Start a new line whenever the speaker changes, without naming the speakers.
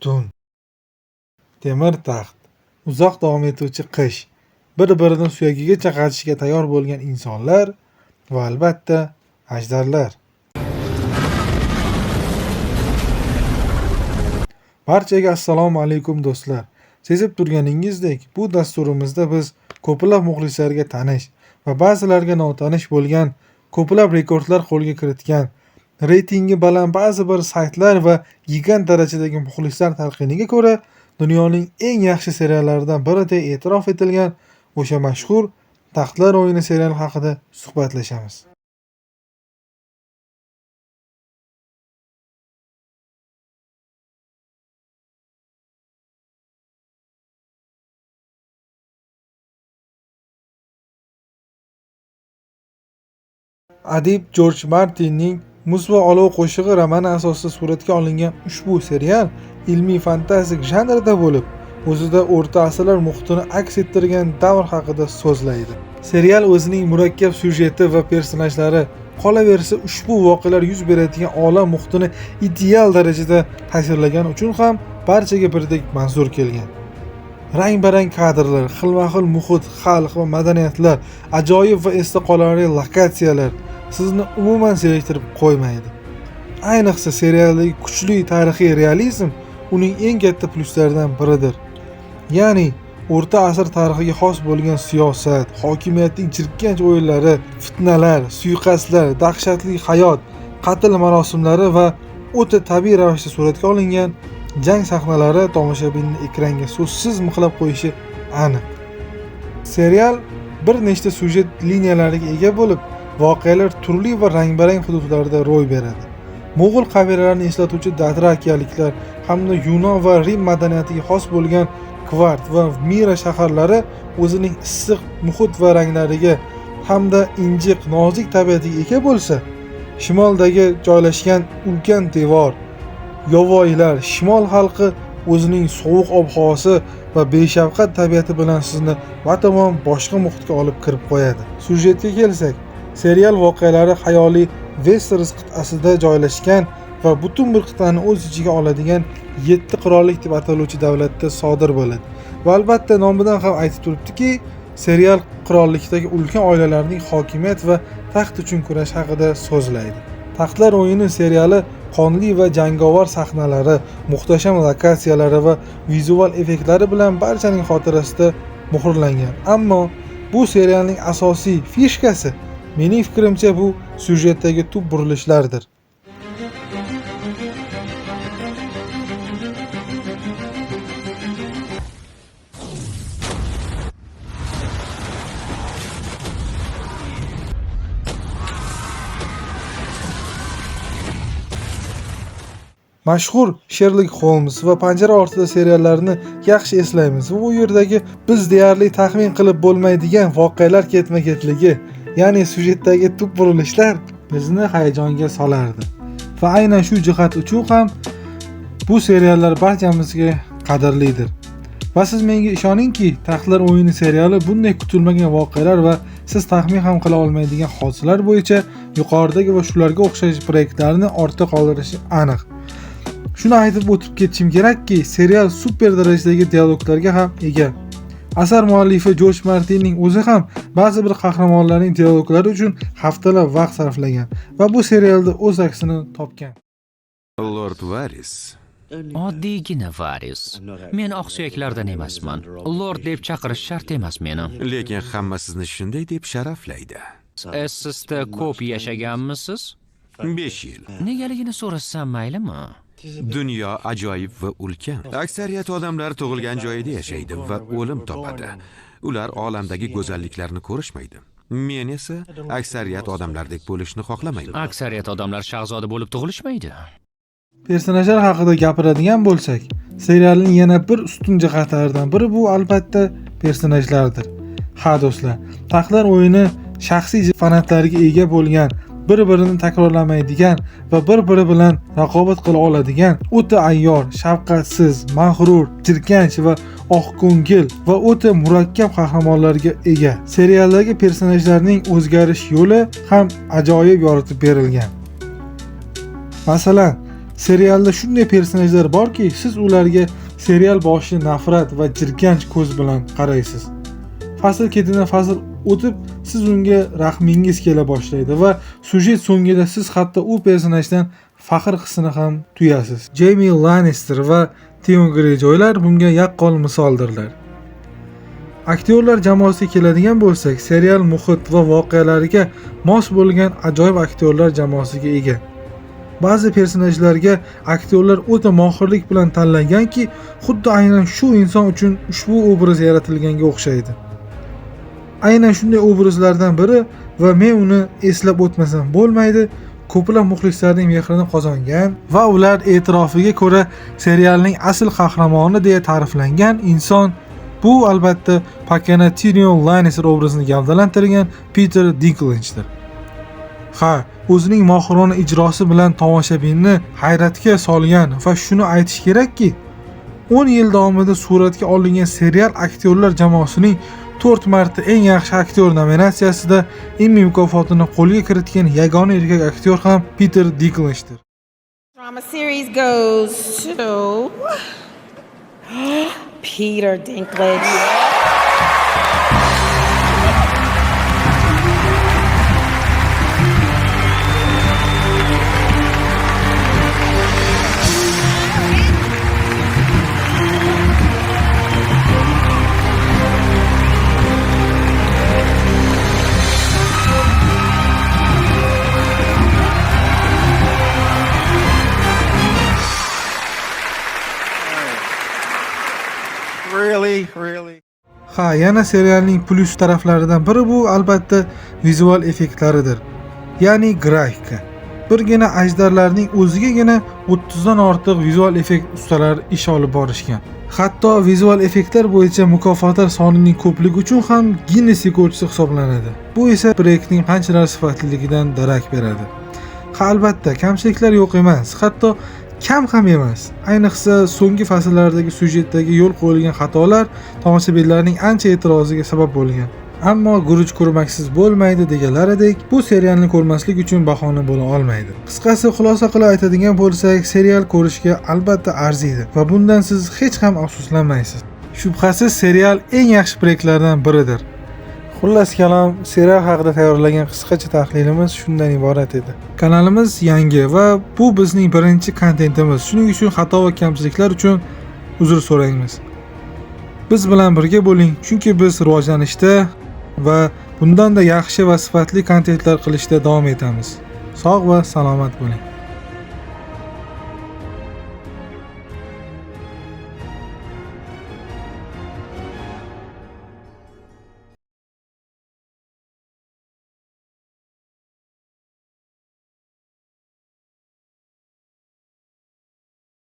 ustun. Temir taxt, uzoq davom etuvchi qish, bir-birini suyagigacha qatishga tayyor bo'lgan insonlar va albatta ajdarlar. Barchaga assalomu alaykum do'stlar. Sezib turganingizdek, bu dasturimizda biz ko'plab muxlislarga tanish va ba'zilarga notanish bo'lgan ko'plab rekordlar qo'lga kiritgan, reytingi baland ba'zi bir saytlar va gigant darajadagi muxlislar talqiniga ko'ra dunyoning eng yaxshi seriallaridan biri deb e'tirof etilgan o'sha mashhur Taxtlar o'yini seriali haqida suhbatlashamiz. Adib Jorj Martinning Muz va olov qo'shig'i romani asosida suratga olingan ushbu serial ilmiy fantastik janrida bo'lib, o'zida o'rta asrlar muhitini aks ettirgan davr haqida so'zlaydi. Serial o'zining murakkab syujeti va personajlari, qolaversa ushbu voqealar yuz beradigan olam muhitini ideal darajada tasvirlagan uchun ham barchaga birdek manzur kelgan. Rang-barang kadrlar, xilma-xil muhit, xalq va madaniyatlar, ajoyib va esda qolarli lokatsiyalar sizni umuman zeriktirib qo'ymaydi. Ayniqsa serialdagi kuchli tarixiy realizm uning eng katta pluslaridan biridir. Ya'ni o'rta asr tarixiga xos bo'lgan siyosat, hokimiyatning jirkanch o'yinlari, fitnalar, suiqasdlar, dahshatli hayot, qatl marosimlari va o'ta tabiiy ravishda suratga olingan jang sahnalari tomoshabinni ekranga so'zsiz mixlab qo'yishi aniq. Serial bir nechta syujet liniyalariga ega bo'lib, voqealar turli va rang-barang hududlarda ro'y beradi. Mo'g'ul qabilalarini eslatuvchi dothrakiyaliklar hamda Yunon va Rim madaniyatiga xos bo'lgan Kvart va Mira shaharlari o'zining issiq muhit va ranglariga hamda injiq, nozik tabiatiga ega bo'lsa, shimoldagi joylashgan ulkan devor, yovvoyilar, shimol xalqi o'zining sovuq ob-havosi va beshafqat tabiati bilan sizni batamom boshqa muhitga olib kirib qo'yadi. Syujetga kelsak, serial voqealari xayoliy Westeros qit'asida joylashgan va butun bir qit'ani o'z ichiga oladigan 7 qirollik deb ataluvchi davlatda sodir bo'ladi. Va albatta nomidan ham aytib turibdiki, serial qirollikdagi ulkan oilalarning hokimiyat va taxt uchun kurash haqida so'zlaydi. Taxtlar o'yini seriali qonli va jangovar sahnalari, muhtasham lokatsiyalari va vizual effektlari bilan barchaning xotirasida muhrlangan. Ammo bu serialning asosiy fishkasi, mening fikrimcha, bu syujetdagi tub burilishlardir. Mashhur Sherlock Holmes va Panjara ortida seriallarini yaxshi eslaymiz va u yerdagi biz deyarli taxmin qilib bo'lmaydigan voqealar ketma-ketligi, ya'ni syujetdagi tub burilishlar bizni hayajonga solardi. Va aynan shu jihat uchun ham bu seriallar barchamizga qadrlidir. Va siz menga ishoning-ki, Taxtlar o'yini seriali bunday kutilmagan voqealar va siz taxmin ham qila olmaydigan hodisalar bo'yicha yuqoridagi va shularga o'xshash proyektlarni ortda qoldirishi aniq. Shuni aytib o'tib ketishim kerakki, serial super darajadagi dialoglarga ham ega. Asar muallifi Jorj Martinning o'zi ham ba'zi bir qahramonlarning dialoglari uchun haftalab vaqt sarflagan va bu serialda o'z aksini topgan.
Lord Varys.
Oddiygina Varys. Men oqsuyaklardan emasman. Lord deb chaqirish shart emas meni.
Lekin hamma sizni shunday deb sharaflaydi.
Sizda ko'p yashaganmisiz?
5 yil.
Negaligini so'rasam maylimi?
Dunyo ajoyib va ulkan. Aksariyat odamlar tug'ilgan joyida yashaydi va o'lim topadi. Ular olamdagi go'zalliklarni ko'rishmaydi. Men esa aksariyat odamlardek bo'lishni xohlamayman.
Aksariyat odamlar shahzoda bo'lib tug'ilishmaydi.
Personajlar haqida gapiradigan bo'lsak, serialning yana bir ustun jihatlaridan biri bu albatta personajlardir. Ha do'stlar, Taxtlar o'yini shaxsiy fanatlariga ega bo'lgan, bir-birini takrorlamaydigan va bir-biri bilan raqobat qila oladigan, o'ta ayyor, shafqatsiz, mag'rur, jirkanch va oqko'ngil va o'ta murakkab qahramonlarga ega. Serialdagi personajlarning o'zgarish yo'li ham ajoyib yoritib berilgan. Masalan, serialda shunday personajlar borki, siz ularga serial boshi nafrat va jirkanch ko'z bilan qaraysiz. Fasl ketidan fasl o'tib, siz unga rahmingiz kela boshlaydi va sujet so'ngida siz hatto u personajdan faxr hissini ham tuyasiz. Jamie Lannister va Theon Greyjoylar bunga yaqqol misoldirlar. Aktyorlar jamoasiga keladigan bo'lsak, serial muhit va voqealariga mos bo'lgan ajoyib aktyorlar jamoasiga ega. Ba'zi personajlarga aktyorlar o'ta mohirlik bilan tanlanganki, xuddi aynan shu inson uchun ushbu obraz yaratilganga o'xshaydi. Aynan shunday obrazlardan biri va men uni eslab o'tmasam bo'lmaydi, ko'plab muxlislarning mehrini qozongan va ular e'tirofiga ko'ra serialning asl qahramoni deya ta'riflangan inson bu albatta pakana Tyrion Lannister obrazini gavdalantirgan Peter Dinklage'dir. Ha, o'zining mohirona ijrosi bilan tomoshabinni hayratga solgan va shuni aytish kerakki, 10 yil davomida suratga olingan serial aktyorlar jamoasining 4 marta eng yaxshi aktyor nominatsiyasida Emmy mukofotini qo'lga kiritgan yagona erkak aktyor ham Peter Dinklage'dir.
Drama series goes to Peter Dinklage.
Really?
Ha, yana serialning plyus taraflaridan biri bu albatta vizual effektlaridir. Ya'ni grafika. Birgina ajdarlarning o'zigagina 30 dan ortiq vizual effekt ustalari ish olib borishgan. Hatto vizual effektlar bo'yicha mukofotlar sonining ko'pligi uchun ham Guinness rekordchisi hisoblanadi. Bu esa proyektning qanchalar sifatliligidan darak beradi. Ha, albatta, kamchiliklar yo'q emas, hatto kam ham emas. Ayniqsa so'nggi fasllardagi syujetdagi yo'l qo'yilgan xatolar tomoshabinlarning ancha e'tiroziga sabab bo'lgan. Ammo guruch ko'rmaksiz bo'lmaydi deganlaridek, bu serialni ko'rmaslik uchun bahona bo'la olmaydi. Qisqasi xulosa qilib aytadigan bo'lsak, serial ko'rishga albatta arziydi va bundan siz hech ham afsuslanmaysiz. Shubhasiz serial eng yaxshi proyektlardan biridir. Xullas kalom, serial haqida tayyorlagan qisqacha tahlilimiz shundan iborat edi. Kanalimiz yangi va bu bizning birinchi kontentimiz. Shuning uchun xato va kamchiliklar uchun uzr so'raymiz. Biz bilan birga bo'ling, chunki biz rivojlanishda va bundan da yaxshi va sifatli kontentlar qilishda davom etamiz. Sog' va salomat bo'ling.